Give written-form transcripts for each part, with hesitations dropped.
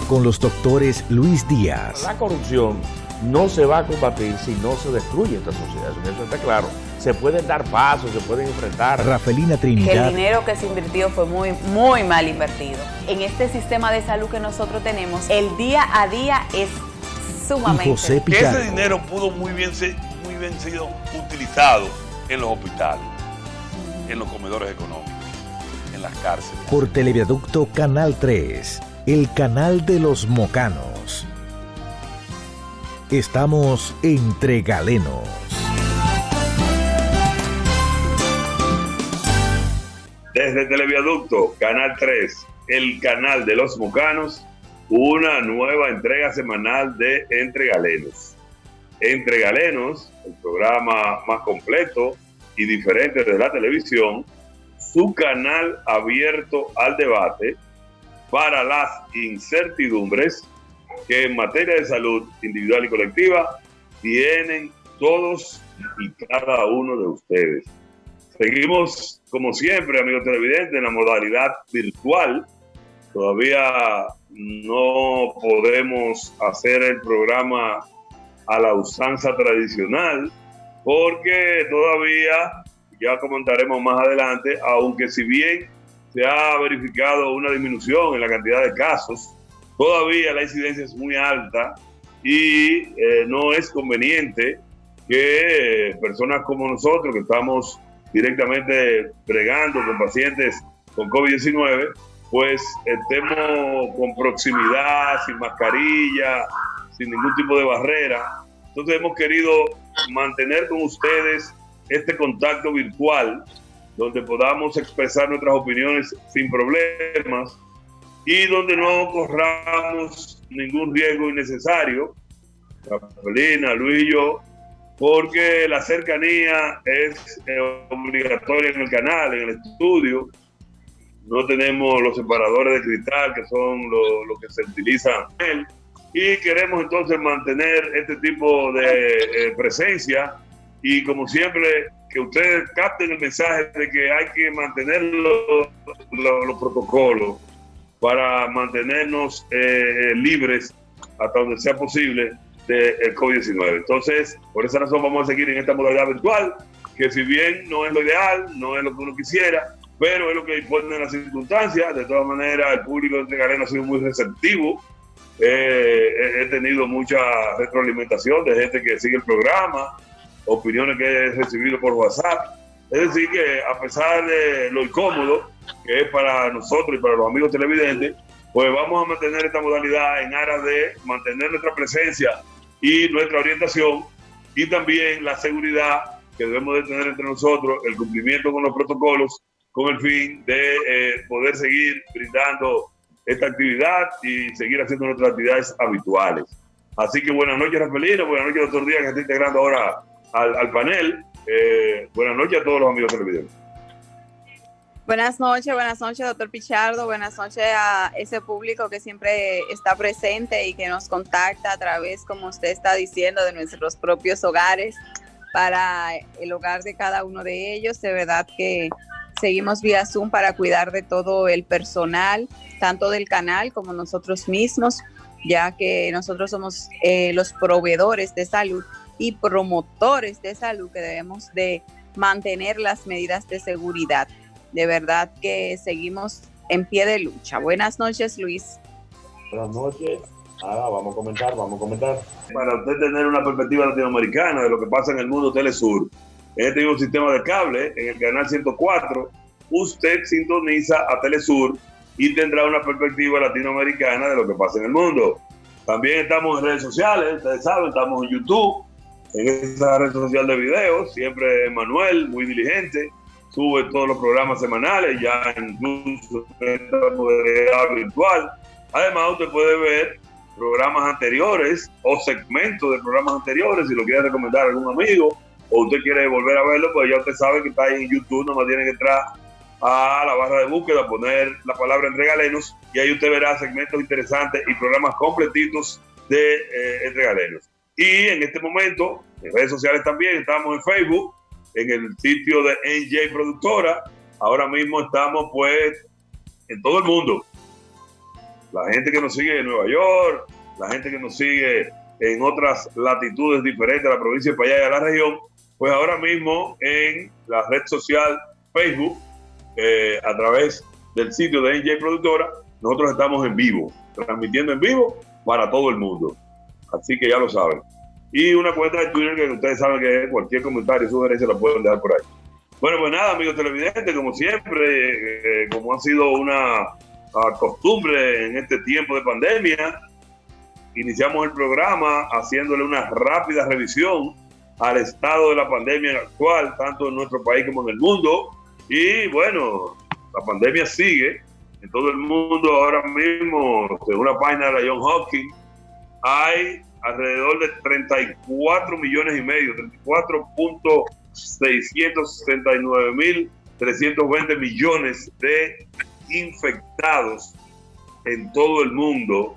con los doctores Luis Díaz. La corrupción no se va a combatir si no se destruye esta sociedad, eso está claro. Se pueden dar pasos, se pueden enfrentar. Rafelina Trinidad. Que el dinero que se invirtió fue muy mal invertido. En este sistema de salud que nosotros tenemos, el día a día es sumamente. Y José Pichardo. Ese dinero pudo muy bien sido utilizado en los hospitales, en los comedores económicos, en las cárceles. Por Televiaducto Canal 3, el canal de los mocanos. Estamos entre galenos. Desde Televiaducto Canal 3, el canal de los mocanos, una nueva entrega semanal de Entre Galenos. Entre Galenos, el programa más completo y diferente de la televisión, su canal abierto al debate para las incertidumbres que en materia de salud individual y colectiva tienen todos y cada uno de ustedes. Seguimos, como siempre, amigos televidentes, en la modalidad virtual. Todavía no podemos hacer el programa a la usanza tradicional, porque todavía, ya comentaremos más adelante, aunque si bien se ha verificado una disminución en la cantidad de casos, todavía la incidencia es muy alta y no es conveniente que personas como nosotros, que estamos directamente bregando con pacientes con COVID-19, pues estemos con proximidad, sin mascarilla, sin ningún tipo de barrera. Entonces hemos querido mantener con ustedes este contacto virtual, donde podamos expresar nuestras opiniones sin problemas y donde no corramos ningún riesgo innecesario, Rafelina, Luis y yo, porque la cercanía es obligatoria en el canal, en el estudio. No tenemos los separadores de cristal, que son lo que se utilizan en él, y queremos entonces mantener este tipo de presencia, y como siempre, que ustedes capten el mensaje de que hay que mantener los protocolos para mantenernos libres hasta donde sea posible del COVID-19. Entonces, por esa razón vamos a seguir en esta modalidad virtual, que si bien no es lo ideal, no es lo que uno quisiera, pero es lo que imponen las circunstancias. De todas maneras, el público de Entre Galenos ha sido muy receptivo. He tenido mucha retroalimentación de gente que sigue el programa, opiniones que he recibido por WhatsApp. Es decir, que a pesar de lo incómodo que es para nosotros y para los amigos televidentes, pues vamos a mantener esta modalidad en aras de mantener nuestra presencia y nuestra orientación, y también la seguridad que debemos de tener entre nosotros, el cumplimiento con los protocolos, con el fin de poder seguir brindando esta actividad y seguir haciendo nuestras actividades habituales. Así que buenas noches, Rafelina, buenas noches, doctor Díaz, que está integrando ahora al panel. Buenas noches a todos los amigos televidentes. Buenas noches, doctor Pichardo. Buenas noches a ese público que siempre está presente y que nos contacta a través, como usted está diciendo, de nuestros propios hogares para el hogar de cada uno de ellos. De verdad que seguimos vía Zoom para cuidar de todo el personal, tanto del canal como nosotros mismos, ya que nosotros somos los proveedores de salud y promotores de salud, que debemos de mantener las medidas de seguridad. De verdad que seguimos en pie de lucha. Buenas noches, Luis. Buenas noches. Vamos a comentar. Para usted tener una perspectiva latinoamericana de lo que pasa en el mundo Telesur, en este mismo sistema de cable, en el canal 104, usted sintoniza a Telesur y tendrá una perspectiva latinoamericana de lo que pasa en el mundo. También estamos en redes sociales, ustedes saben, estamos en YouTube, en esa red social de videos. Siempre Manuel, muy diligente, sube todos los programas semanales, ya incluso en esta modalidad virtual. Además, usted puede ver programas anteriores o segmentos de programas anteriores, si lo quiere recomendar a algún amigo o usted quiere volver a verlo, pues ya usted sabe que está ahí en YouTube. Nomás tiene que entrar a la barra de búsqueda, poner la palabra Entre Galenos, y ahí usted verá segmentos interesantes y programas completitos de Entre Galenos. Y en este momento, en redes sociales también, estamos en Facebook, en el sitio de NJ Productora. Ahora mismo estamos pues en todo el mundo. La gente que nos sigue en Nueva York, la gente que nos sigue en otras latitudes diferentes a la provincia de Payá y a la región, pues ahora mismo en la red social Facebook, a través del sitio de NJ Productora, nosotros estamos en vivo, transmitiendo en vivo para todo el mundo. Así que ya lo saben. Y una cuenta de Twitter que ustedes saben que cualquier comentario, sugerencia la pueden dejar por ahí. Bueno, pues nada, amigos televidentes, como siempre, como ha sido una costumbre en este tiempo de pandemia, iniciamos el programa haciéndole una rápida revisión al estado de la pandemia actual, tanto en nuestro país como en el mundo. Y bueno, la pandemia sigue en todo el mundo. Ahora mismo, según la página de la Johns Hopkins, hay alrededor de 34 millones y medio, 34.669.320 millones de infectados en todo el mundo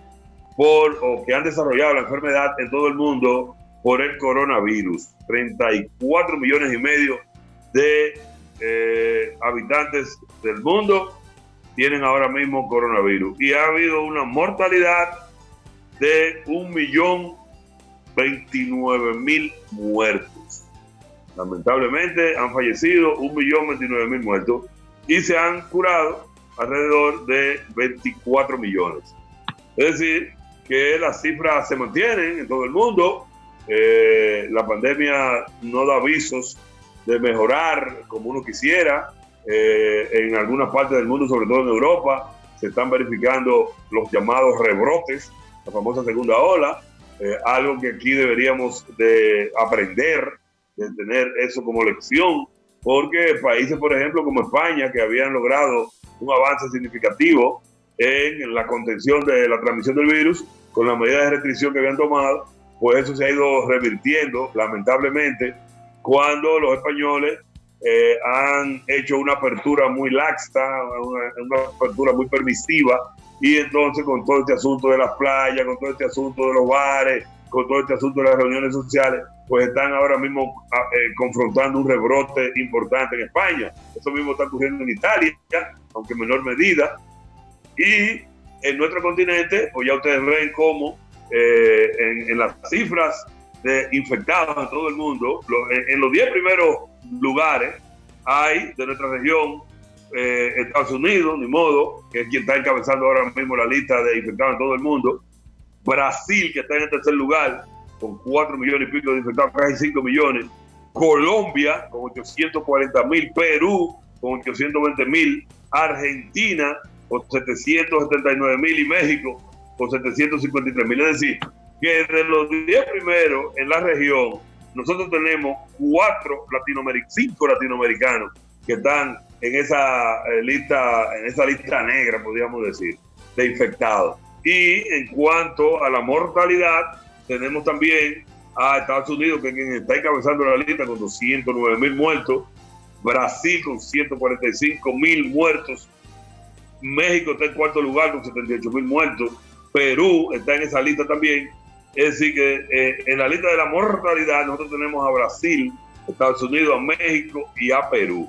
o que han desarrollado la enfermedad en todo el mundo por el coronavirus. 34 millones y medio de habitantes del mundo tienen ahora mismo coronavirus y ha habido una mortalidad de 1.029.000 muertos. Lamentablemente han fallecido 1.029.000 muertos y se han curado alrededor de 24 millones. Es decir, que las cifras se mantienen en todo el mundo. La pandemia no da avisos de mejorar como uno quisiera. En algunas partes del mundo, sobre todo en Europa, se están verificando los llamados rebrotes, la famosa segunda ola, algo que aquí deberíamos de aprender, de tener eso como lección, porque países, por ejemplo, como España, que habían logrado un avance significativo en la contención de la transmisión del virus, con las medidas de restricción que habían tomado, pues eso se ha ido revirtiendo, lamentablemente, cuando los españoles han hecho una apertura muy laxa, una apertura muy permisiva, y entonces con todo este asunto de las playas, con todo este asunto de los bares, con todo este asunto de las reuniones sociales, pues están ahora mismo confrontando un rebrote importante en España. Eso mismo está ocurriendo en Italia, aunque en menor medida. Y en nuestro continente, pues ya ustedes ven cómo en las cifras de infectados en todo el mundo, en los 10 primeros lugares hay de nuestra región Estados Unidos, ni modo, que es quien está encabezando ahora mismo la lista de infectados en todo el mundo. Brasil, que está en el tercer lugar, con 4 millones y pico de infectados, casi 5 millones. Colombia, con 840.000. Perú, con 820.000. Argentina, con 779.000. Y México, con 753.000. Es decir, que de los 10 primeros en la región, nosotros tenemos 5 latinoamericanos que están en esa lista negra, podríamos decir, de infectados. Y en cuanto a la mortalidad, tenemos también a Estados Unidos, que es quien está encabezando la lista con 209.000 muertos, Brasil con 145.000 muertos, México está en cuarto lugar con 78.000 muertos, Perú está en esa lista también. Es decir, que en la lista de la mortalidad nosotros tenemos a Brasil, Estados Unidos, a México y a Perú.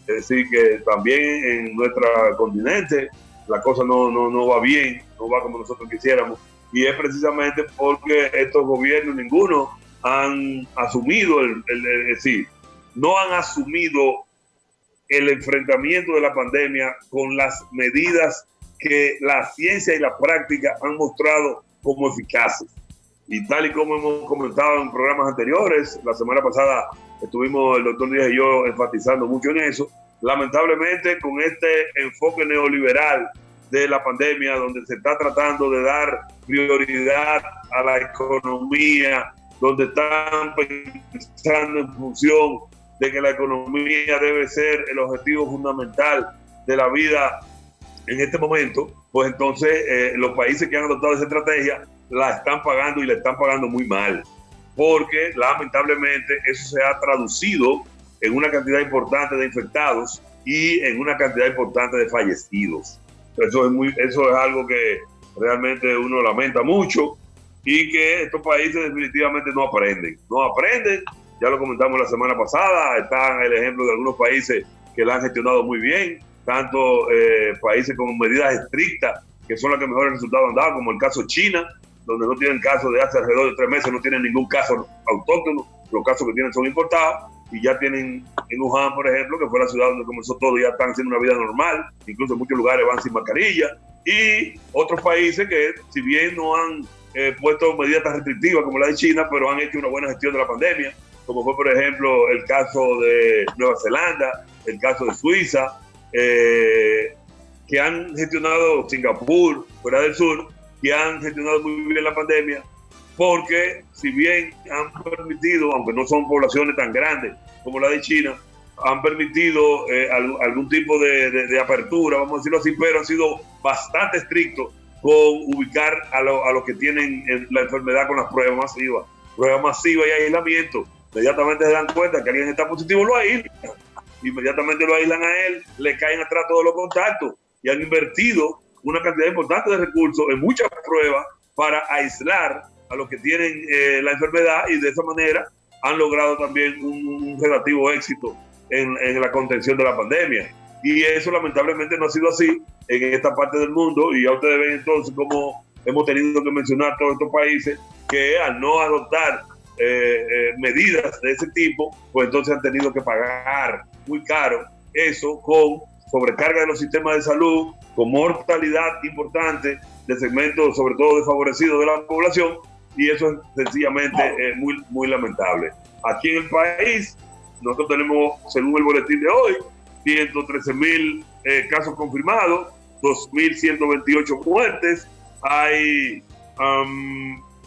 Es decir, que también en nuestro continente la cosa no va bien, no va como nosotros quisiéramos. Y es precisamente porque estos gobiernos, ninguno, han asumido, es decir, no han asumido el enfrentamiento de la pandemia con las medidas que la ciencia y la práctica han mostrado como eficaces. Y tal y como hemos comentado en programas anteriores, la semana pasada estuvimos el doctor Díaz y yo enfatizando mucho en eso. Lamentablemente, con este enfoque neoliberal de la pandemia, donde se está tratando de dar prioridad a la economía, donde están pensando en función de que la economía debe ser el objetivo fundamental de la vida en este momento, pues entonces los países que han adoptado esa estrategia la están pagando y la están pagando muy mal, porque lamentablemente eso se ha traducido en una cantidad importante de infectados y en una cantidad importante de fallecidos. Eso es algo que realmente uno lamenta mucho y que estos países definitivamente no aprenden, ya lo comentamos la semana pasada, está el ejemplo de algunos países que la han gestionado muy bien, tanto países con medidas estrictas que son las que mejores resultados han dado, como el caso de China, donde no tienen casos de hace alrededor de 3 meses, no tienen ningún caso autóctono, los casos que tienen son importados, y ya tienen en Wuhan, por ejemplo, que fue la ciudad donde comenzó todo, ya están haciendo una vida normal, incluso en muchos lugares van sin mascarilla, y otros países que, si bien no han puesto medidas tan restrictivas como la de China, pero han hecho una buena gestión de la pandemia, como fue, por ejemplo, el caso de Nueva Zelanda, el caso de Suiza, que han gestionado Singapur, Corea del Sur, que han gestionado muy bien la pandemia, porque si bien han permitido, aunque no son poblaciones tan grandes como la de China, han permitido algún tipo de apertura, vamos a decirlo así, pero han sido bastante estrictos con ubicar a los que tienen la enfermedad con las pruebas masivas y aislamiento. Inmediatamente se dan cuenta que alguien está positivo, lo aíslan. Inmediatamente lo aíslan a él, le caen atrás todos los contactos y han invertido una cantidad importante de recursos en muchas pruebas para aislar a los que tienen la enfermedad, y de esa manera han logrado también un relativo éxito en la contención de la pandemia. Y eso lamentablemente no ha sido así en esta parte del mundo, y ya ustedes ven entonces cómo hemos tenido que mencionar todos estos países que al no adoptar medidas de ese tipo, pues entonces han tenido que pagar muy caro eso, con sobrecarga de los sistemas de salud, con mortalidad importante de segmentos sobre todo desfavorecidos de la población, y eso es sencillamente muy lamentable. Aquí en el país nosotros tenemos, según el boletín de hoy, 113,000 casos confirmados, 2,128 muertes, hay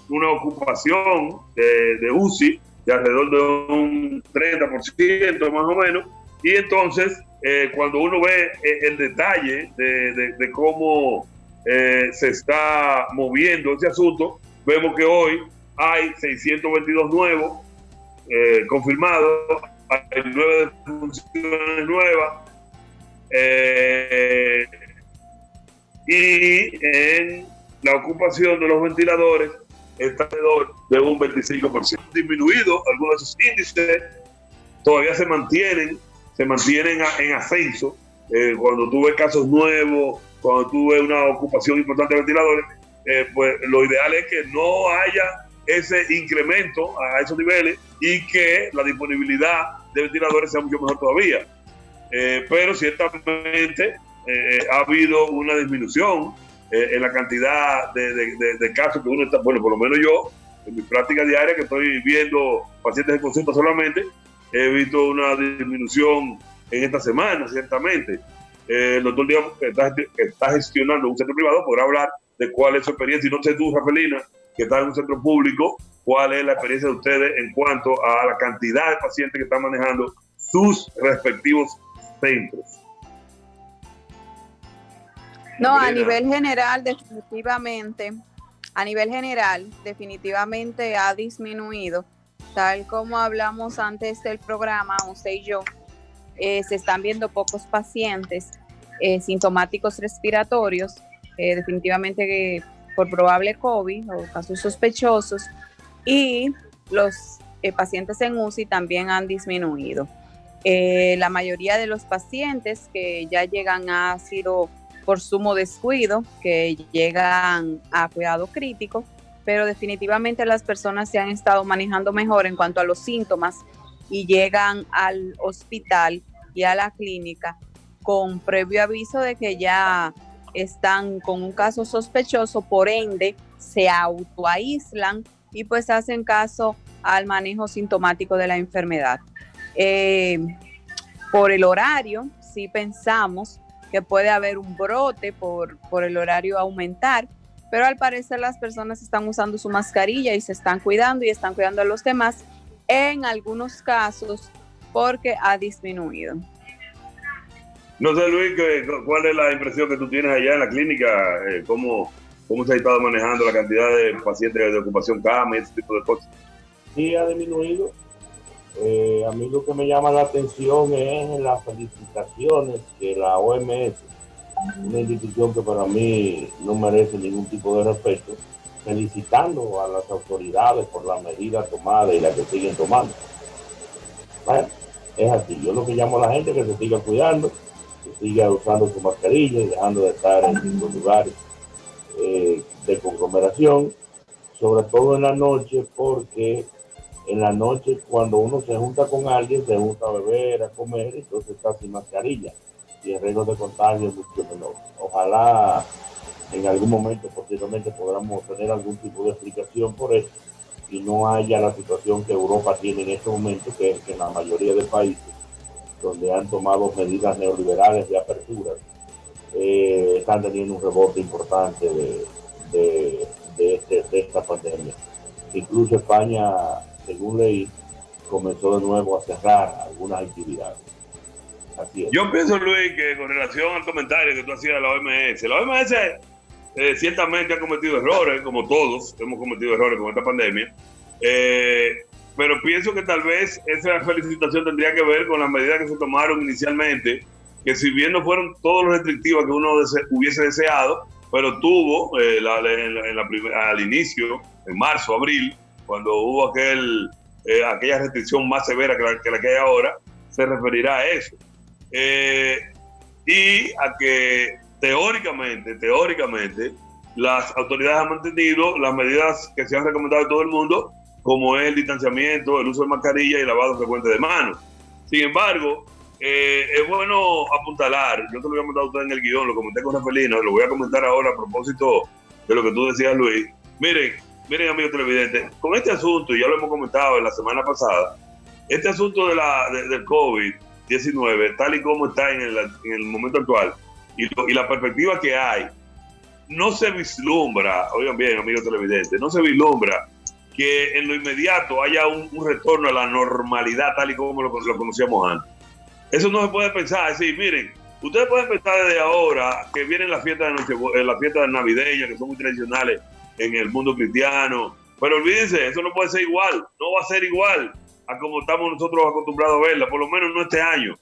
una ocupación de UCI de alrededor de un 30% más o menos, y entonces cuando uno ve el detalle de cómo se está moviendo ese asunto, vemos que hoy hay 622 nuevos confirmados, hay 9 defunciones nuevas, y en la ocupación de los ventiladores está alrededor de un 25%. Disminuido algunos de esos índices, todavía se mantienen en ascenso. Cuando tú ves casos nuevos, cuando tú ves una ocupación importante de ventiladores, pues lo ideal es que no haya ese incremento a esos niveles y que la disponibilidad de ventiladores sea mucho mejor todavía. Pero ciertamente ha habido una disminución en la cantidad de casos que uno está, bueno, por lo menos yo, en mi práctica diaria, que estoy viendo pacientes en consulta solamente, he visto una disminución en esta semana, ciertamente. El doctor Díaz, que está gestionando un centro privado, podrá hablar de cuál es su experiencia, y no sé tú, Rafelina, que está en un centro público, cuál es la experiencia de ustedes en cuanto a la cantidad de pacientes que están manejando sus respectivos centros. No, a nivel general, definitivamente ha disminuido. Tal como hablamos antes del programa, usted y yo, se están viendo pocos pacientes sintomáticos respiratorios, definitivamente por probable COVID o casos sospechosos, y los pacientes en UCI también han disminuido. La mayoría de los pacientes que ya llegan ha sido por sumo descuido, que llegan a cuidado crítico, pero definitivamente las personas se han estado manejando mejor en cuanto a los síntomas y llegan al hospital y a la clínica con previo aviso de que ya están con un caso sospechoso, por ende se autoaíslan y pues hacen caso al manejo sintomático de la enfermedad. Por el horario, sí pensamos que puede haber un brote por el horario aumentar, pero al parecer las personas están usando su mascarilla y se están cuidando y están cuidando a los demás en algunos casos porque ha disminuido. No sé, Luis, ¿cuál es la impresión que tú tienes allá en la clínica? ¿Cómo se ha estado manejando la cantidad de pacientes de ocupación cama y ese tipo de cosas? Sí, ha disminuido. A mí lo que me llama la atención es las felicitaciones que la OMS, una institución que para mí no merece ningún tipo de respeto, felicitando a las autoridades por las medidas tomadas y las que siguen tomando. Bueno, es así. Yo lo que llamo a la gente que se siga cuidando, que siga usando su mascarilla y dejando de estar en los lugares de conglomeración, sobre todo en la noche, porque en la noche cuando uno se junta con alguien, se junta a beber, a comer, entonces está sin mascarilla y el riesgo de contagio es mucho menor. Ojalá en algún momento posiblemente podamos tener algún tipo de explicación por eso y no haya la situación que Europa tiene en este momento, que es que en la mayoría de países donde han tomado medidas neoliberales de apertura, están teniendo un rebote importante de esta pandemia. Incluso España, según leí, comenzó de nuevo a cerrar algunas actividades. Así es. Yo pienso, Luis, que con relación al comentario que tú hacías de la OMS ciertamente ha cometido errores, como todos hemos cometido errores con esta pandemia, pero pienso que tal vez esa felicitación tendría que ver con las medidas que se tomaron inicialmente, que si bien no fueron todos los restrictivas que uno hubiese deseado, pero tuvo al inicio, en marzo, abril, cuando hubo aquella restricción más severa que la que hay ahora, se referirá a eso. Y a que teóricamente, las autoridades han mantenido las medidas que se han recomendado a todo el mundo, como es el distanciamiento, el uso de mascarilla y el lavado frecuente de manos. Sin embargo, es bueno apuntalar, yo te lo había comentado a usted en el guión, lo comenté con Rafaelina, lo voy a comentar ahora a propósito de lo que tú decías, Luis. Miren, amigos televidentes, con este asunto, ya lo hemos comentado en la semana pasada, este asunto del COVID-19, tal y como está en el momento actual, y la perspectiva que hay, no se vislumbra, oigan bien, amigos televidentes, no se vislumbra que en lo inmediato haya un retorno a la normalidad tal y como lo conocíamos antes. Eso no se puede pensar. Es decir, miren, ustedes pueden pensar desde ahora que vienen las fiestas navideñas, que son muy tradicionales en el mundo cristiano, pero olvídense, eso no puede ser igual, no va a ser igual a como estamos nosotros acostumbrados a verla, por lo menos no este año.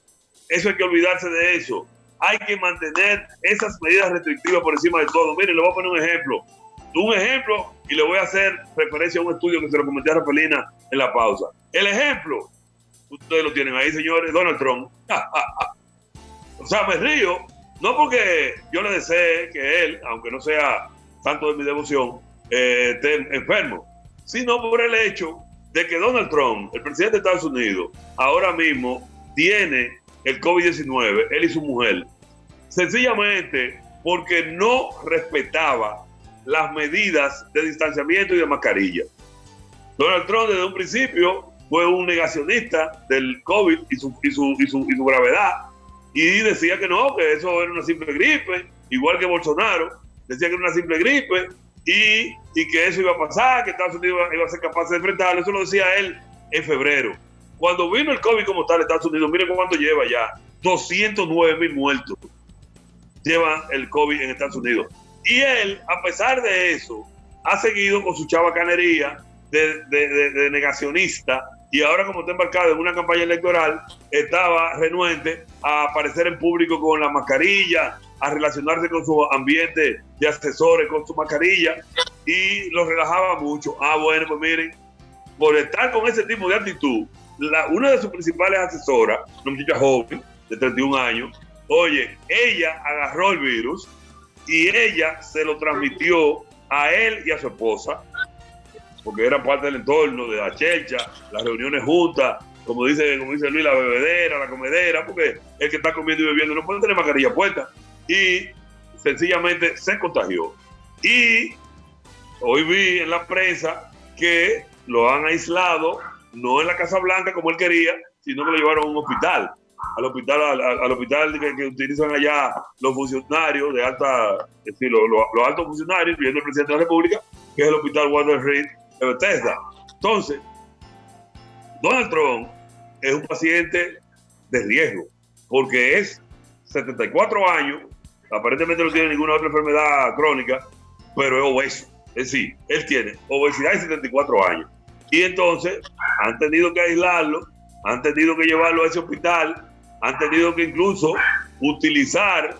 Eso hay que olvidarse de eso. Hay que mantener esas medidas restrictivas por encima de todo. Miren, le voy a poner un ejemplo, y le voy a hacer referencia a un estudio que se lo comenté a Rafaelina en la pausa. El ejemplo, ustedes lo tienen ahí, señores, Donald Trump. O sea, me río, no porque yo le desee que él, aunque no sea tanto de mi devoción, esté enfermo, sino por el hecho de que Donald Trump, el presidente de Estados Unidos, ahora mismo tiene el COVID-19, él y su mujer, sencillamente porque no respetaba las medidas de distanciamiento y de mascarilla. Donald Trump desde un principio fue un negacionista del COVID y su gravedad, y decía que no, que eso era una simple gripe, igual que Bolsonaro, decía que era una simple gripe, y que eso iba a pasar, que Estados Unidos iba a ser capaz de enfrentarlo. Eso lo decía él en febrero. Cuando vino el COVID como tal en Estados Unidos, miren cuánto lleva ya, 209,000 muertos lleva el COVID en Estados Unidos. Y él, a pesar de eso, ha seguido con su chabacanería de negacionista, y ahora, como está embarcado en una campaña electoral, estaba renuente a aparecer en público con la mascarilla, a relacionarse con su ambiente de asesores con su mascarilla, y lo relajaba mucho. Bueno, pues miren, por estar con ese tipo de actitud, una de sus principales asesoras, una muchacha joven de 31 años, oye, ella agarró el virus y ella se lo transmitió a él y a su esposa, porque era parte del entorno de la chelcha, las reuniones juntas, como dice Luis, la bebedera, la comedera, porque el que está comiendo y bebiendo no puede tener mascarilla puesta, y sencillamente se contagió. Y hoy vi en la prensa que lo han aislado, no en la Casa Blanca como él quería, sino que lo llevaron a un hospital, al hospital que utilizan allá los funcionarios de alta, es decir, los altos funcionarios, incluyendo el presidente de la República, que es el hospital Walter Reed de Bethesda. Entonces, Donald Trump es un paciente de riesgo, porque es 74 años, aparentemente no tiene ninguna otra enfermedad crónica, pero es obeso. Es decir, él tiene obesidad de 74 años. Y entonces han tenido que aislarlo, han tenido que llevarlo a ese hospital, han tenido que incluso utilizar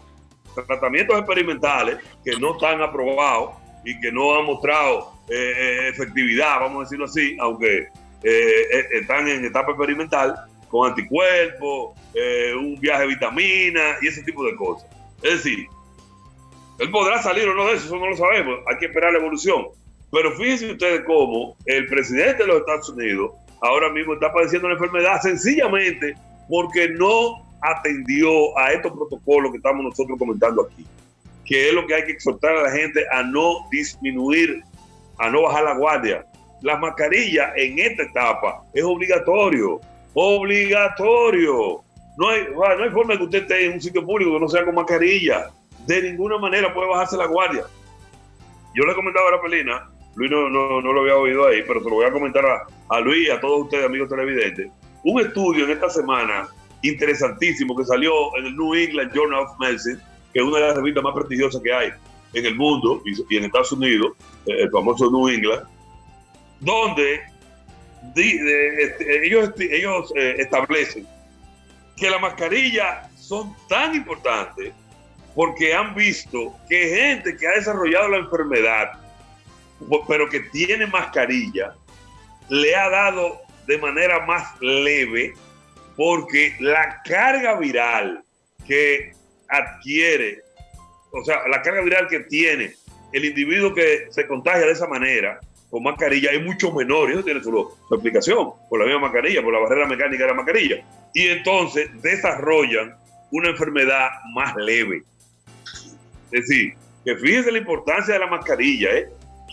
tratamientos experimentales que no están aprobados y que no han mostrado efectividad, vamos a decirlo así, aunque están en etapa experimental, con anticuerpos, un viaje de vitaminas y ese tipo de cosas. Es decir, Él podrá salir o no de eso no lo sabemos, hay que esperar la evolución. Pero fíjense ustedes cómo el presidente de los Estados Unidos ahora mismo está padeciendo una enfermedad sencillamente porque no atendió a estos protocolos que estamos nosotros comentando aquí, que es lo que hay que exhortar a la gente a no disminuir, a no bajar la guardia. Las mascarillas en esta etapa es obligatorio. No hay forma de que usted esté en un sitio público que no sea con mascarilla. De ninguna manera puede bajarse la guardia. Yo le comentaba a Rapelina, Luis no lo había oído ahí, pero se lo voy a comentar a Luis y a todos ustedes, amigos televidentes. Un estudio en esta semana interesantísimo que salió en el New England Journal of Medicine, que es una de las revistas más prestigiosas que hay en el mundo y en Estados Unidos, el famoso New England, donde ellos establecen que las mascarillas son tan importantes porque han visto que gente que ha desarrollado la enfermedad, pero que tiene mascarilla, le ha dado de manera más leve, porque la carga viral que adquiere, o sea, la carga viral que tiene el individuo que se contagia de esa manera, con mascarilla, es mucho menor. Y eso tiene su explicación, por la misma mascarilla, por la barrera mecánica de la mascarilla. Y entonces desarrollan una enfermedad más leve. Es decir, que fíjense la importancia de la mascarilla,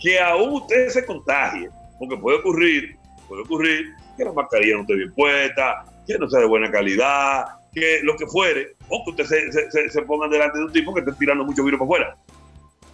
que aún usted se contagie, porque puede ocurrir que la mascarilla no esté bien puesta, que no sea de buena calidad, que lo que fuere, o que usted se ponga delante de un tipo que esté tirando mucho virus para afuera.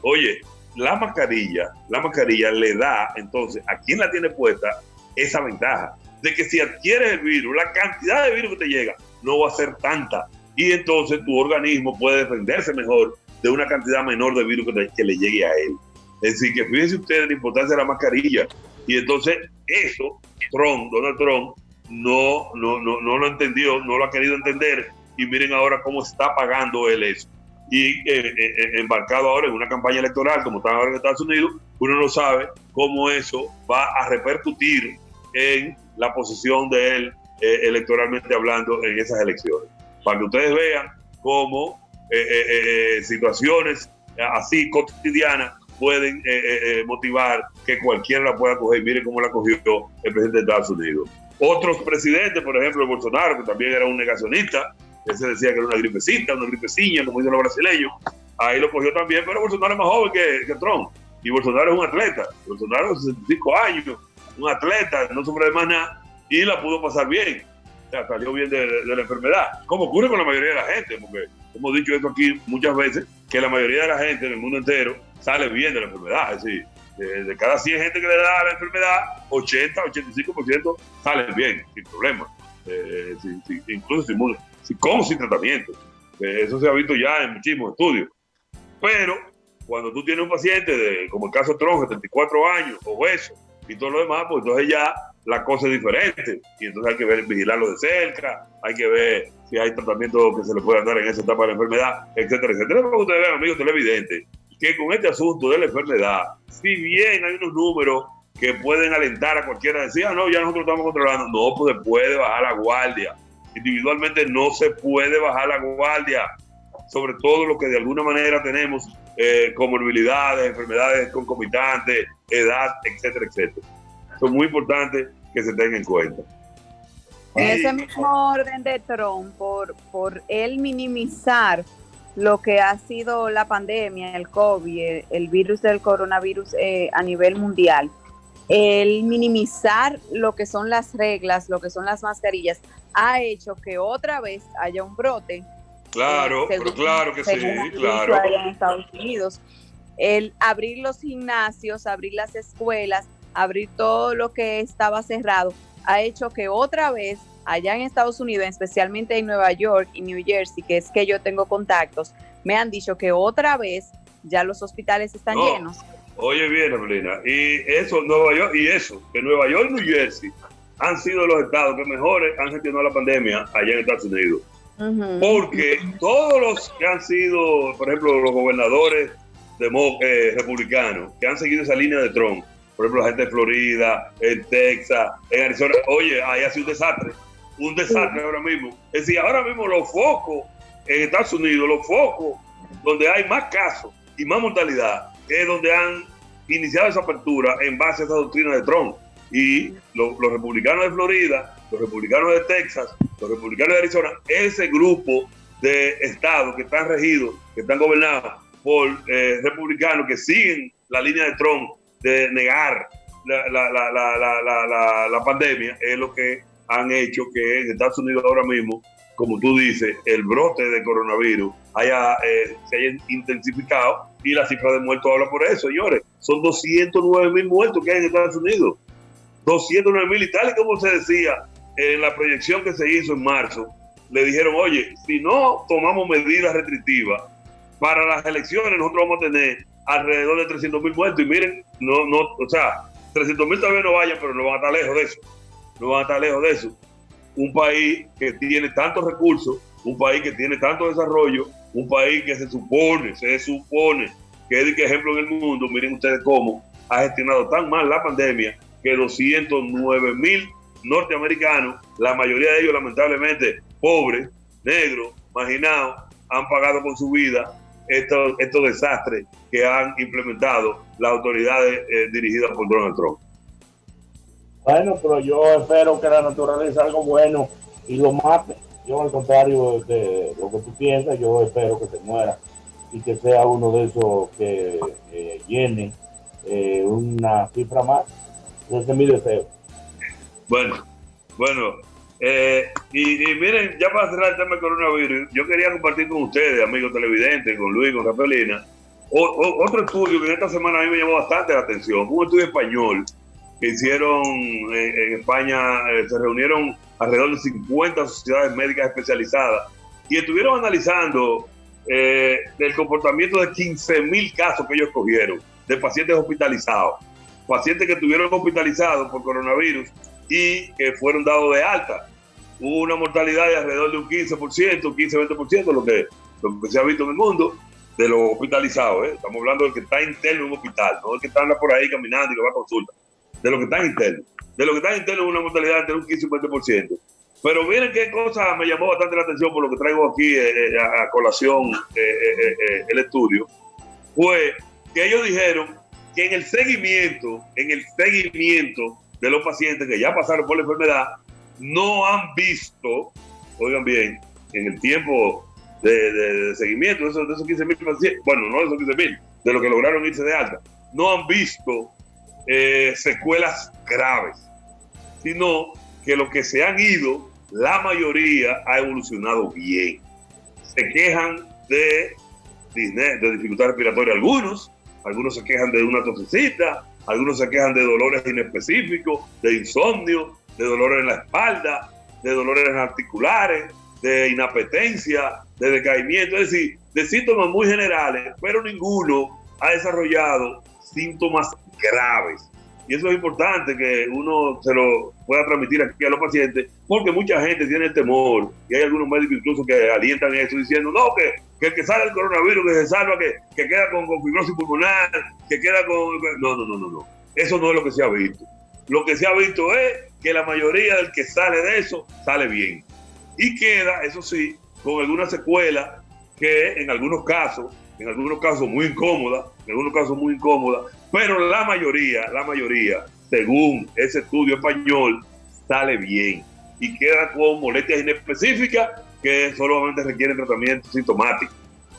Oye, la mascarilla le da, entonces, a quien la tiene puesta, esa ventaja de que si adquieres el virus, la cantidad de virus que te llega no va a ser tanta, y entonces tu organismo puede defenderse mejor de una cantidad menor de virus que le llegue a él. Es decir, que fíjense ustedes la importancia de la mascarilla. Y entonces eso, Donald Trump, no lo entendió, no lo ha querido entender, y miren ahora cómo está pagando él eso. Y embarcado ahora en una campaña electoral, como está ahora en Estados Unidos, uno no sabe cómo eso va a repercutir en la posición de él electoralmente hablando en esas elecciones. Para que ustedes vean cómo situaciones así cotidianas pueden motivar que cualquiera la pueda coger. Miren cómo la cogió el presidente de Estados Unidos. Otros presidentes, por ejemplo, Bolsonaro, que también era un negacionista, él se decía que era una gripecita, una gripeciña, como dicen los brasileños, ahí lo cogió también, pero Bolsonaro es más joven que Trump, y Bolsonaro es un atleta. Bolsonaro de 65 años, un atleta, no sufre de más nada, y la pudo pasar bien. O sea, salió bien de la enfermedad, como ocurre con la mayoría de la gente, porque hemos dicho esto aquí muchas veces, que la mayoría de la gente en el mundo entero sale bien de la enfermedad. Es decir, de cada 100 gente que le da la enfermedad, 80-85% salen bien, sin problema, incluso sin tratamiento. Eso se ha visto ya en muchísimos estudios. Pero cuando tú tienes un paciente, como el caso de Trump, 74 años, obeso y todo lo demás, pues entonces ya la cosa es diferente. Y entonces hay que vigilarlo de cerca, hay que ver si hay tratamiento que se le puedan dar en esa etapa de la enfermedad, etcétera, etcétera. Pero ustedes vean, amigos televidentes, que con este asunto de la enfermedad, si bien hay unos números que pueden alentar a cualquiera a decir, no, ya nosotros estamos controlando, no, pues se puede bajar la guardia. Individualmente no se puede bajar la guardia, sobre todo lo que de alguna manera tenemos comorbilidades, enfermedades concomitantes, edad, etcétera, etcétera. Son muy importantes que se tengan en cuenta. En ese mismo orden de Trump, por él minimizar lo que ha sido la pandemia, el COVID, el virus del coronavirus a nivel mundial, el minimizar lo que son las reglas, lo que son las mascarillas, ha hecho que otra vez haya un brote. Claro, pero claro que sí, claro. En Estados Unidos, el abrir los gimnasios, abrir las escuelas, abrir todo lo que estaba cerrado, ha hecho que otra vez allá en Estados Unidos, especialmente en Nueva York y New Jersey, que es que yo tengo contactos, me han dicho que otra vez ya los hospitales están llenos. Oye bien, Evelina, y eso, Nueva York, que Nueva York y New Jersey han sido los estados que mejores han gestionado la pandemia allá en Estados Unidos. Uh-huh. Porque todos los que han sido, por ejemplo, los gobernadores republicanos, que han seguido esa línea de Trump, por ejemplo, la gente de Florida, en Texas, en Arizona, oye, ahí ha sido un desastre ahora mismo. Es decir, ahora mismo los focos en Estados Unidos, los focos donde hay más casos y más mortalidad es donde han iniciado esa apertura en base a esa doctrina de Trump. Y los republicanos de Florida, los republicanos de Texas, los republicanos de Arizona, ese grupo de estados que están regidos, que están gobernados por republicanos que siguen la línea de Trump de negar la pandemia, es lo que han hecho que en Estados Unidos ahora mismo, como tú dices, el brote de coronavirus se haya intensificado y la cifra de muertos habla por eso, señores. Son 209,000 muertos que hay en Estados Unidos. 209,000, y tal y como se decía en la proyección que se hizo en marzo, le dijeron, oye, si no tomamos medidas restrictivas para las elecciones, nosotros vamos a tener alrededor de 300,000 muertos. Y miren, o sea, 300,000 todavía no vayan, pero no van a estar lejos de eso. No van a estar lejos de eso. Un país que tiene tantos recursos, un país que tiene tanto desarrollo, un país que se supone que es el ejemplo en el mundo. Miren ustedes cómo ha gestionado tan mal la pandemia que 209,000 norteamericanos, la mayoría de ellos lamentablemente pobres, negros, marginados, han pagado con su vida estos desastres que han implementado las autoridades dirigidas por Donald Trump. Bueno, pero yo espero que la naturaleza haga algo bueno y lo mate. Yo, al contrario de lo que tú piensas, yo espero que se muera y que sea uno de esos que llene una cifra más. Ese es mi deseo. Bueno, y miren, ya para cerrar el tema del coronavirus, yo quería compartir con ustedes, amigos televidentes, con Luis, con Rafaelina, otro estudio que en esta semana a mí me llamó bastante la atención. Un estudio español que hicieron en España, se reunieron alrededor de 50 sociedades médicas especializadas y estuvieron analizando el comportamiento de 15,000 casos que ellos cogieron de pacientes hospitalizados, pacientes que estuvieron hospitalizados por coronavirus y que fueron dados de alta. Hubo una mortalidad de alrededor de un 15%, 15-20%, lo que se ha visto en el mundo de los hospitalizados. Estamos hablando del que está interno en un hospital, no del que está por ahí caminando y que va a consulta. De lo que están internos. De lo que están internos, una mortalidad entre un 15 y un 20%. Pero miren qué cosa me llamó bastante la atención por lo que traigo aquí a colación el estudio. Fue que ellos dijeron que en el seguimiento de los pacientes que ya pasaron por la enfermedad, no han visto, oigan bien, en el tiempo de seguimiento de esos 15,000 pacientes, bueno, no de esos 15,000, de lo que lograron irse de alta, no han visto secuelas graves, sino que los que se han ido, la mayoría ha evolucionado bien. Se quejan de dificultad respiratoria algunos se quejan de una tosecita, algunos se quejan de dolores inespecíficos, de insomnio, de dolores en la espalda, de dolores articulares, de inapetencia, de decaimiento, es decir, de síntomas muy generales, pero ninguno ha desarrollado síntomas graves. Y eso es importante que uno se lo pueda transmitir aquí a los pacientes, porque mucha gente tiene el temor, y hay algunos médicos incluso que alientan eso diciendo, no, que el que sale del coronavirus, que se salva, que queda con fibrosis pulmonar, que queda con... No. Eso no es lo que se ha visto. Lo que se ha visto es que la mayoría del que sale de eso, sale bien. Y queda, eso sí, con alguna secuela que en algunos casos muy incómoda, pero la mayoría, según ese estudio español, sale bien y queda con molestias inespecíficas que solamente requieren tratamiento sintomático.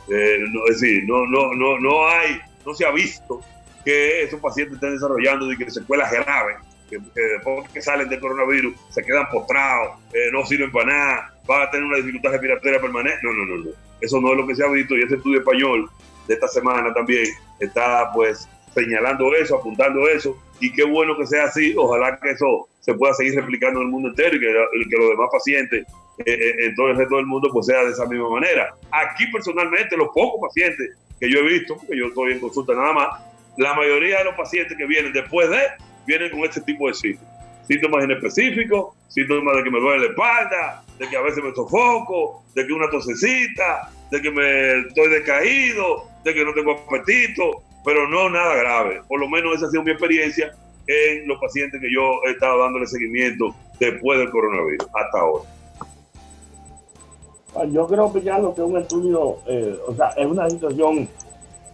Es decir, no se ha visto que esos pacientes estén desarrollando secuelas graves, que después que salen del coronavirus se quedan postrados, no sirven para nada, van a tener una dificultad respiratoria permanente. No. Eso no es lo que se ha visto, y ese estudio español de esta semana también está pues señalando eso, apuntando eso, y qué bueno que sea así. Ojalá que eso se pueda seguir replicando en el mundo entero y que los demás pacientes en todo el resto del mundo pues sea de esa misma manera. Aquí personalmente, los pocos pacientes que yo he visto, porque yo estoy en consulta nada más, la mayoría de los pacientes que vienen vienen con este tipo de síntomas inespecíficos, síntomas de que me duele la espalda, de que a veces me sofoco, de que una tosecita, de que me estoy decaído, de que no tengo apetito, pero no nada grave. Por lo menos esa ha sido mi experiencia en los pacientes que yo he estado dándole seguimiento después del coronavirus, hasta ahora. Yo creo que ya lo que es un estudio, es una situación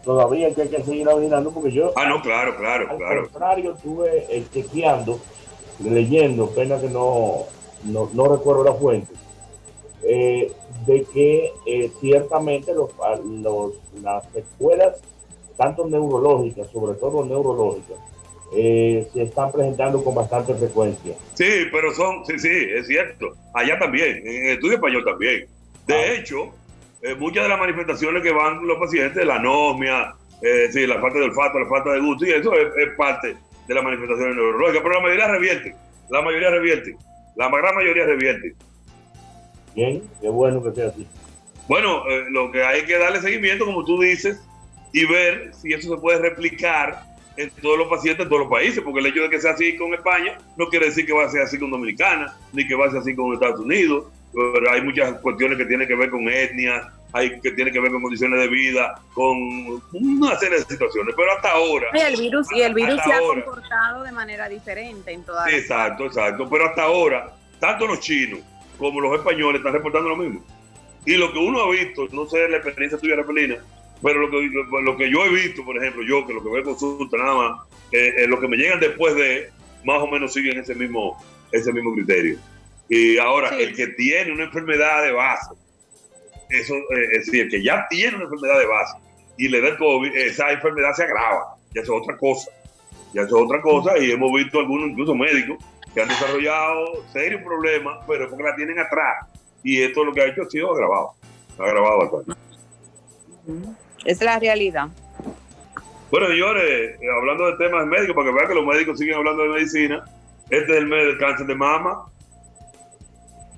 todavía hay que seguir vigilando porque yo, No, claro. al contrario, estuve chequeando, leyendo, pena que no recuerdo la fuente, de que ciertamente las secuelas, tanto neurológicas, sobre todo neurológicas, se están presentando con bastante frecuencia. Sí, pero sí, es cierto. Allá también, en el estudio español también. De hecho, muchas de las manifestaciones que van los pacientes, la anosmia, la falta de olfato, la falta de gusto, y eso es parte de las manifestaciones neurológicas, pero la mayoría revierte. La gran mayoría revierte. Bien, qué bueno que sea así. Bueno, lo que hay que darle seguimiento, como tú dices, y ver si eso se puede replicar en todos los pacientes en todos los países, porque el hecho de que sea así con España no quiere decir que va a ser así con Dominicana, ni que va a ser así con Estados Unidos. Pero hay muchas cuestiones que tienen que ver con etnia, que tienen que ver con condiciones de vida, con una serie de situaciones, pero hasta ahora... Y el virus se ha comportado de manera diferente en todas las... Exacto, pero hasta ahora, tanto los chinos como los españoles están reportando lo mismo. Y lo que uno ha visto, no sé la experiencia tuya, Rapelina, pero lo que yo he visto, por ejemplo, yo que lo que veo en consulta nada más, lo que me llegan después de, más o menos siguen ese mismo criterio. Y ahora, sí, el que tiene una enfermedad de base, eso, es decir, el que ya tiene una enfermedad de base y le da el COVID, esa enfermedad se agrava, ya es otra cosa. Y hemos visto algunos, incluso médicos, que han desarrollado serios problemas, pero porque la tienen atrás. Y esto lo que ha hecho ha sido agravado bastante. Es la realidad. Bueno, señores, hablando de temas médicos, para que vean que los médicos siguen hablando de medicina, este es el mes del cáncer de mama.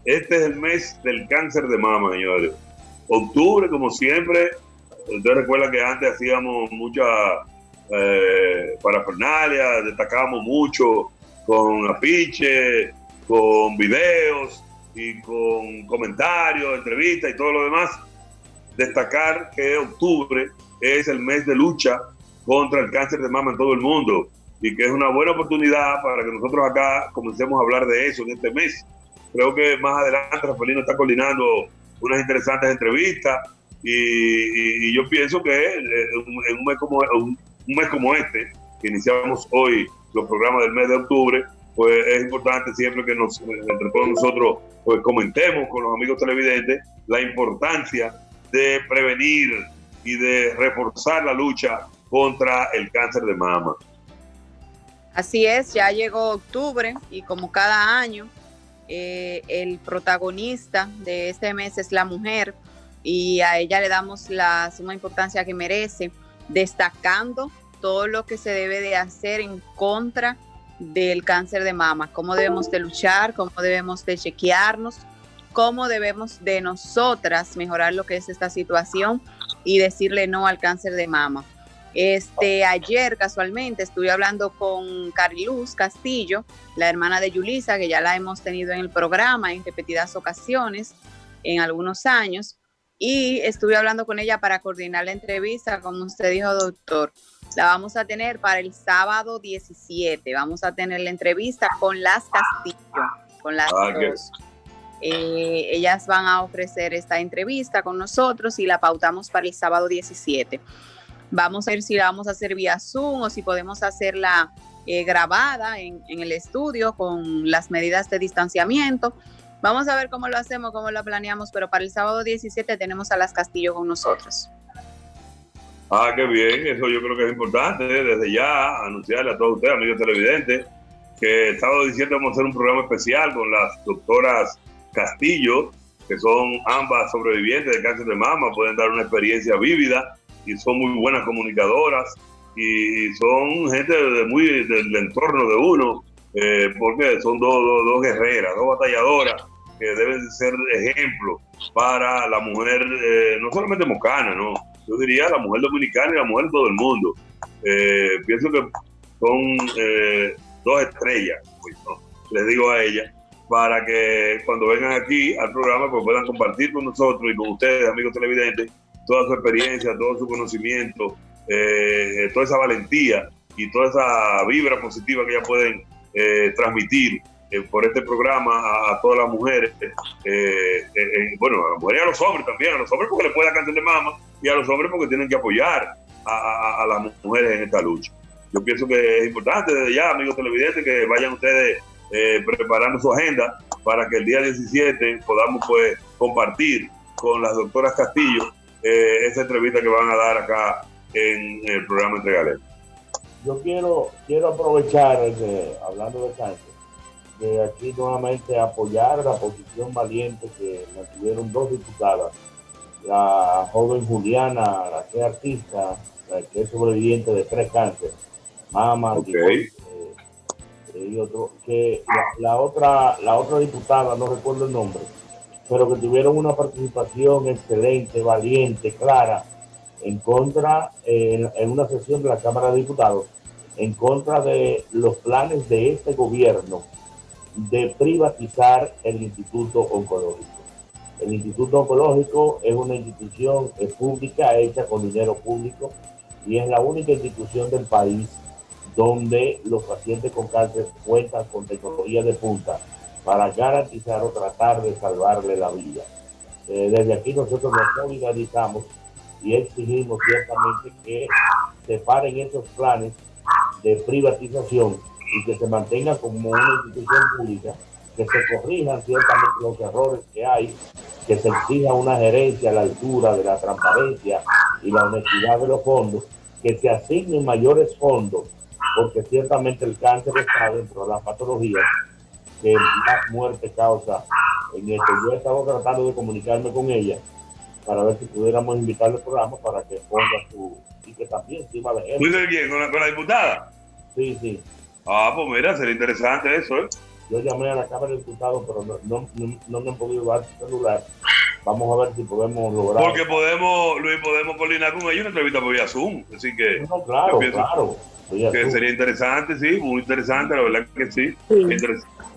Este es el mes del cáncer de mama, señores. Octubre, como siempre. Ustedes recuerdan que antes hacíamos mucha parafernalia, destacábamos mucho con afiches, con videos y con comentarios, entrevistas y todo lo demás. Destacar que octubre es el mes de lucha contra el cáncer de mama en todo el mundo y que es una buena oportunidad para que nosotros acá comencemos a hablar de eso en este mes. Creo que más adelante Rafaelino está coordinando unas interesantes entrevistas y yo pienso que en un mes como este, que iniciamos hoy los programas del mes de octubre, pues es importante siempre que entre todos nosotros pues comentemos con los amigos televidentes la importancia de prevenir y de reforzar la lucha contra el cáncer de mama. Así es, ya llegó octubre y como cada año, el protagonista de este mes es la mujer y a ella le damos la suma importancia que merece, destacando todo lo que se debe de hacer en contra del cáncer de mama, cómo debemos de luchar, cómo debemos de chequearnos, cómo debemos de nosotras mejorar lo que es esta situación y decirle no al cáncer de mama. Ayer casualmente estuve hablando con Cariluz Castillo, la hermana de Yulisa, que ya la hemos tenido en el programa en repetidas ocasiones, en algunos años, y estuve hablando con ella para coordinar la entrevista, como usted dijo, doctor. La vamos a tener para el sábado 17, vamos a tener la entrevista con las Castillo, con las dos. Ellas van a ofrecer esta entrevista con nosotros y la pautamos para el sábado 17. Vamos a ver si la vamos a hacer vía Zoom o si podemos hacerla grabada en el estudio con las medidas de distanciamiento. Vamos a ver cómo lo hacemos, cómo lo planeamos, pero para el sábado 17 tenemos a las Castillo con nosotros. Qué bien, eso yo creo que es importante, desde ya anunciarle a todos ustedes, amigos televidentes, que el sábado 17 vamos a hacer un programa especial con las doctoras Castillo, que son ambas sobrevivientes de cáncer de mama, pueden dar una experiencia vívida y son muy buenas comunicadoras y son gente del entorno de uno, porque son dos guerreras, dos batalladoras que deben ser ejemplo para la mujer, no solamente mocana, no, yo diría la mujer dominicana y la mujer de todo el mundo. Pienso que son dos estrellas, pues, ¿no? Les digo a ellas, para que cuando vengan aquí al programa pues puedan compartir con nosotros y con ustedes, amigos televidentes, toda su experiencia, todo su conocimiento, toda esa valentía y toda esa vibra positiva que ellas pueden transmitir por este programa a todas las mujeres, bueno, a las mujeres y a los hombres también, a los hombres porque les puede dar cáncer de mama y a los hombres porque tienen que apoyar a las mujeres en esta lucha. Yo pienso que es importante desde ya, amigos televidentes, que vayan ustedes preparando su agenda para que el día 17 podamos pues compartir con las doctoras Castillo esa entrevista que van a dar acá en el programa Entre Galenos. Yo quiero aprovechar, hablando de cáncer, de aquí nuevamente apoyar la posición valiente que mantuvieron dos diputadas, la joven Juliana, la que es artista, la que es sobreviviente de 3 cánceres, mama, Okay. y otro, que la otra diputada, no recuerdo el nombre, pero que tuvieron una participación excelente, valiente, clara, en contra, en una sesión de la Cámara de Diputados, en contra de los planes de este gobierno de privatizar el Instituto Oncológico. El Instituto Oncológico es una institución pública hecha con dinero público y es la única institución del país donde los pacientes con cáncer cuentan con tecnología de punta para garantizar o tratar de salvarle la vida. Desde aquí nosotros nos solidarizamos y exigimos ciertamente que se paren esos planes de privatización y que se mantenga como una institución pública, que se corrijan ciertamente los errores que hay, que se exija una gerencia a la altura de la transparencia y la honestidad de los fondos, que se asignen mayores fondos, porque ciertamente el cáncer está dentro de las patologías que más muerte causa en esto. Yo he estado tratando de comunicarme con ella para ver si pudiéramos invitarle al programa para que ponga su... y que también sirva de ejemplo. ¿Fuiste quién? ¿Con la diputada? Sí, sí. Ah, pues mira, sería interesante eso, ¿eh? Yo llamé a la Cámara de Diputados, pero no me han podido dar su celular. Vamos a ver si podemos lograr. Porque podemos coordinar con ellos una entrevista por vía Zoom. Así que No, claro, claro. que sería interesante, sí, muy interesante, la verdad que sí.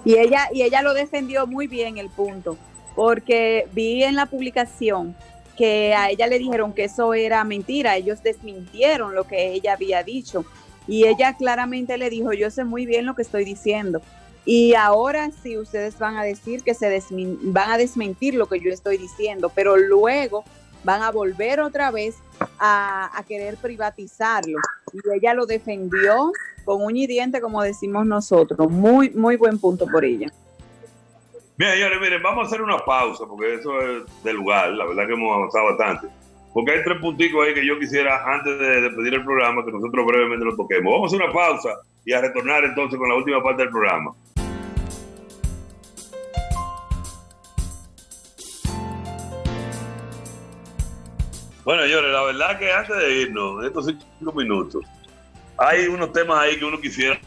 Y ella lo defendió muy bien el punto, porque vi en la publicación que a ella le dijeron que eso era mentira, ellos desmintieron lo que ella había dicho y ella claramente le dijo, yo sé muy bien lo que estoy diciendo y ahora sí ustedes van a decir que van a desmentir lo que yo estoy diciendo, pero luego van a volver otra vez a querer privatizarlo y ella lo defendió con uña y diente, como decimos nosotros. Muy, muy buen punto por ella. Bien, señores, miren, vamos a hacer una pausa, porque eso es del lugar, la verdad que hemos avanzado bastante. Porque hay 3 punticos ahí que yo quisiera, antes de despedir el programa, que nosotros brevemente lo toquemos. Vamos a hacer una pausa y a retornar entonces con la última parte del programa. Bueno, señores, la verdad que antes de irnos, en estos 5 minutos, hay unos temas ahí que uno quisiera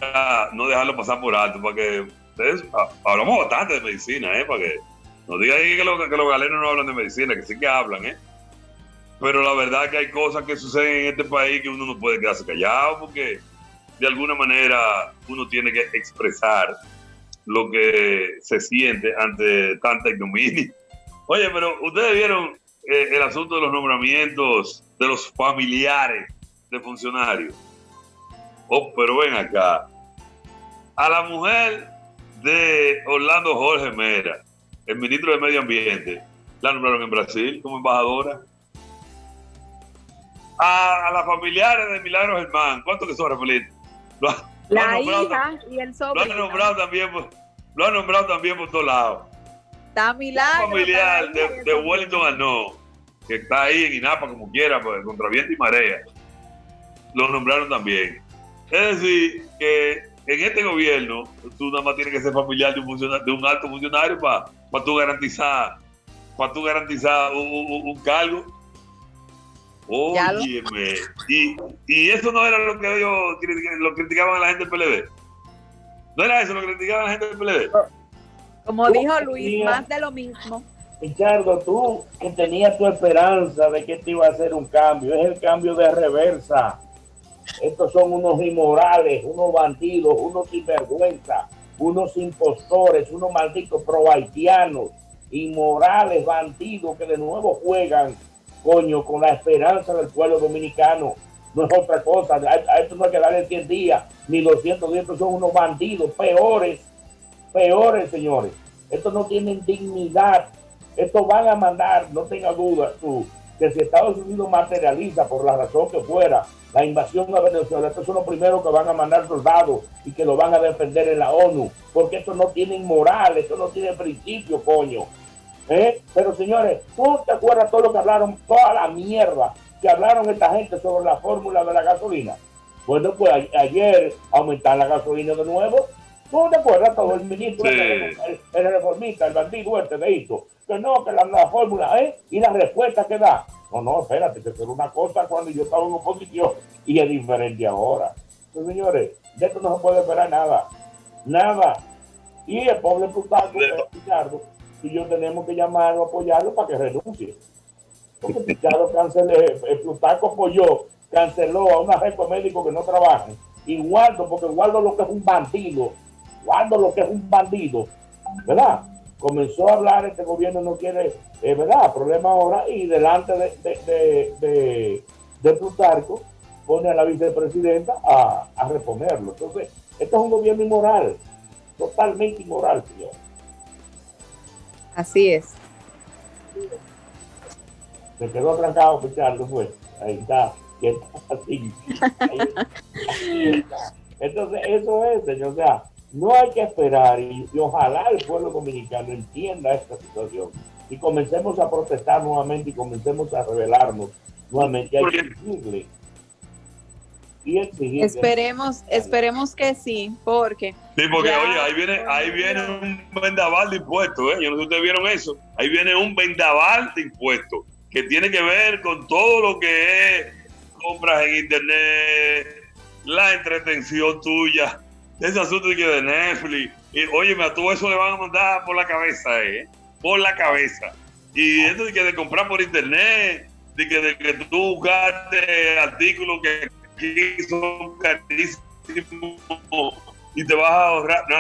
no dejarlo pasar por alto, para que ustedes, hablamos bastante de medicina, para que no digan ahí que los galenos no hablan de medicina, que sí que hablan, pero la verdad que hay cosas que suceden en este país que uno no puede quedarse callado, porque de alguna manera uno tiene que expresar lo que se siente ante tanta ignominia. Oye, pero ustedes vieron el asunto de los nombramientos de los familiares de funcionarios. Oh, pero ven acá. A la mujer de Orlando Jorge Mera, el ministro de Medio Ambiente, la nombraron en Brasil como embajadora. A las familiares de Milagros Germán, ¿cuántos que son, Rafaelito? La hija y el sobrino. Lo han nombrado también por todos lados. Está Milagro. Un familiar de Wellington Arnaud, que está ahí en INAPA como quiera, pues, contra viento y marea. Lo nombraron también. Es decir, que en este gobierno tú nada más tienes que ser familiar de un alto funcionario para tú garantizar un cargo. Óyeme. Y eso no era lo que ellos lo criticaban a la gente del PLD. No era eso lo que criticaban a la gente del PLD. Como dijo Luis, más de lo mismo. Richardo, tú que tenías tu esperanza de que te iba a hacer un cambio, es el cambio de reversa. Estos son unos inmorales, unos bandidos, unos sinvergüenza, unos impostores, unos malditos pro-haitianos, inmorales, bandidos que de nuevo juegan, coño, con la esperanza del pueblo dominicano. No es otra cosa, a esto no hay que darle 100 días, ni 200 días, estos son unos bandidos, peores, señores. Estos no tienen dignidad. Estos van a mandar, no tenga duda, que si Estados Unidos materializa por la razón que fuera la invasión a Venezuela, estos son los primeros que van a mandar soldados y que lo van a defender en la ONU, porque estos no tienen moral, estos no tienen principio, coño. Pero señores, ¿tú te acuerdas todo lo que hablaron, toda la mierda que hablaron esta gente sobre la fórmula de la gasolina? Bueno, pues ayer aumentaron la gasolina de nuevo. ¿Tú te acuerdas todo el ministro, Sí. el reformista, el bandido de esto? Que no, que la fórmula, y la respuesta que da. No, espérate, que era una cosa cuando yo estaba en oposición y es diferente ahora. Entonces, señores, de esto no se puede esperar nada. Nada. Y el pobre Plutarco, Pichardo, y yo tenemos que llamarlo, apoyarlo para que renuncie. Porque Pichardo Plutarco apoyó, canceló a una red de médicos que no trabajan. Y Waldo, porque Waldo lo que es un bandido, ¿verdad? Comenzó a hablar, este gobierno no quiere, ¿verdad? Problema ahora, y delante de Plutarco pone a la vicepresidenta a reponerlo. Entonces, esto es un gobierno inmoral, totalmente inmoral, señor. Así es. Se quedó atrancado, Pichardo, pues. Ahí está. Así. Ahí está. Entonces, eso es, señor. O sea, no hay que esperar y ojalá el pueblo dominicano entienda esta situación y comencemos a protestar nuevamente y comencemos a rebelarnos nuevamente. Hay que exigirle. Y exigirle. Esperemos que sí, porque... Sí, porque ya, oye, ahí viene un vendaval de impuestos, Yo no sé si ustedes vieron eso. Ahí viene un vendaval de impuestos que tiene que ver con todo lo que es compras en internet, la entretención tuya, ese asunto de Netflix. Y óyeme, a todo eso le van a mandar por la cabeza, por la cabeza. Y esto de comprar por internet, de que tú buscaste artículos que aquí son carísimos y te vas a ahorrar. No,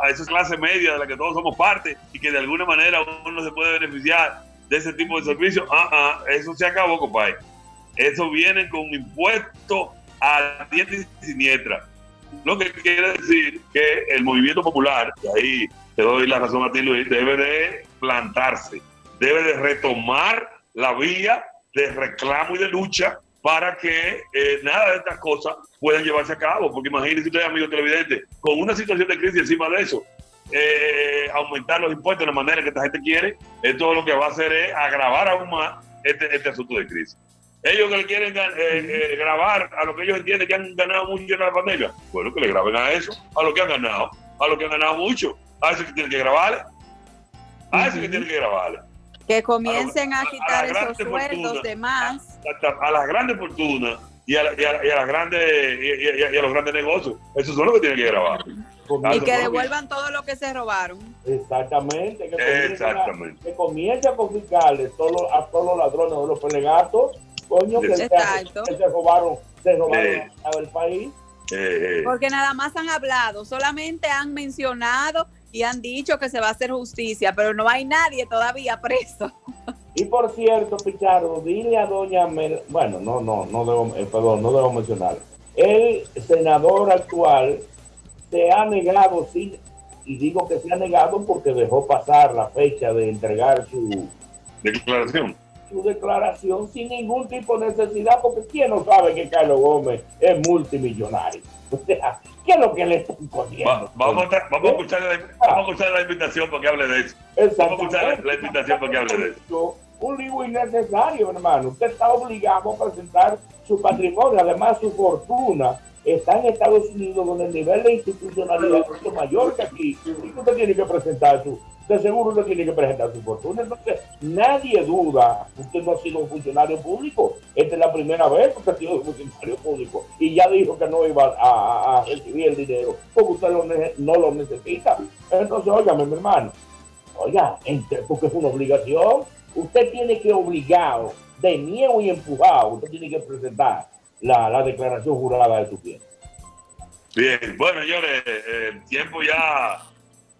a esa es clase media de la que todos somos parte y que de alguna manera uno se puede beneficiar de ese tipo de servicios. Eso se acabó, compadre. Eso viene con impuestos a diestra y siniestra. Lo que quiere decir que el movimiento popular, y ahí te doy la razón a ti, Luis, debe de plantarse, debe de retomar la vía de reclamo y de lucha para que nada de estas cosas puedan llevarse a cabo. Porque imagínense ustedes, amigos televidentes, con una situación de crisis encima de eso, aumentar los impuestos de la manera que esta gente quiere, todo lo que va a hacer es agravar aún más este asunto de crisis. Ellos que le quieren grabar a lo que ellos entienden que han ganado mucho en la pandemia, bueno, que le graben a eso, a lo que han ganado mucho, a eso que tienen que grabarle, que comiencen a quitar esos sueldos de más. A las grandes fortunas y a los grandes negocios, esos son los que tienen que grabar. Y que devuelvan todo lo que se robaron. Exactamente. Que comience a confiscarle a todos los ladrones de los pelegatos, coño, que se robaron el país. Porque nada más han hablado, solamente han mencionado y han dicho que se va a hacer justicia, pero no hay nadie todavía preso. Y por cierto, Pichardo, dile a doña no debo mencionar. El senador actual se ha negado, y digo que se ha negado porque dejó pasar la fecha de entregar su declaración sin ningún tipo de necesidad, porque ¿quién no sabe que Carlos Gómez es multimillonario? O sea, ¿qué es lo que le están poniendo? Vamos a escuchar la invitación para que hable de eso. Vamos a escuchar la invitación para que hable de eso. Un lío innecesario, hermano. Usted está obligado a presentar su patrimonio, además su fortuna está en Estados Unidos, donde el nivel de institucionalidad es mucho mayor que aquí. Y usted tiene que presentar de seguro usted tiene que presentar su fortuna. Entonces, nadie duda, usted no ha sido un funcionario público. Esta es la primera vez que usted ha sido un funcionario público y ya dijo que no iba a recibir el dinero porque usted no lo necesita. Entonces, óigame, mi hermano, porque es una obligación. Usted tiene que obligado, de miedo y empujado, usted tiene que presentar la declaración jurada de su bien. Bien, bueno, señores, el tiempo ya,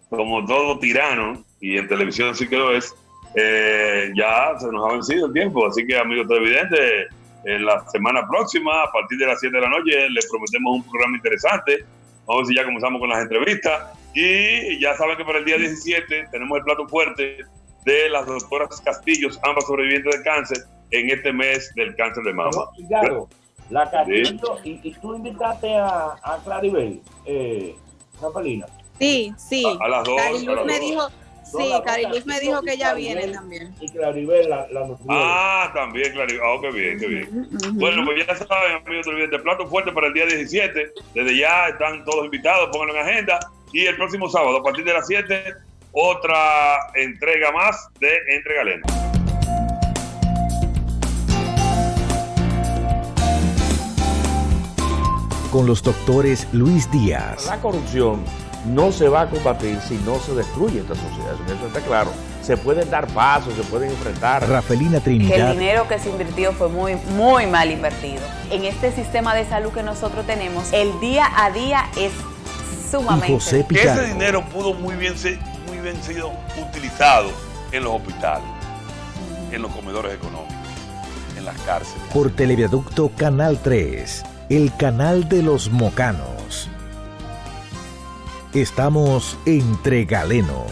como todo tirano, y en televisión sí que lo es, ya se nos ha vencido el tiempo. Así que, amigos televidentes, en la semana próxima, a partir de las 7 de la noche, les prometemos un programa interesante. Vamos a ver si ya comenzamos con las entrevistas. Y ya saben que para el día 17 tenemos el plato fuerte de las doctoras Castillos, ambas sobrevivientes de cáncer, en este mes del cáncer de mama. Claro, la Castillo, y tú invitaste a Claribel, Rafaelina. Sí, sí. A las dos. Cariluz me dijo, sí, Cariluz me dijo que ella viene también. Y Claribel la nutrió. También, Claribel. Qué bien, qué bien. Bueno, pues ya saben, amigos televidentes, plato fuerte para el día 17. Desde ya están todos invitados, pónganlo en agenda. Y el próximo sábado, a partir de las 7, otra entrega más de Entre Galenos. Con los doctores Luis Díaz, La corrupción no se va a combatir si no se destruye esta sociedad. Eso está claro. Se pueden dar pasos, se pueden enfrentar. Rafelina Que el Trinidad dinero que se invirtió fue muy mal invertido. En este sistema de salud que nosotros tenemos, el día a día es y sumamente José Que ese Pichardo. dinero pudo muy bien sido utilizado en los hospitales, en los comedores económicos, en las cárceles. Por Televiaducto Canal 3, el canal de los mocanos. Estamos entre galenos.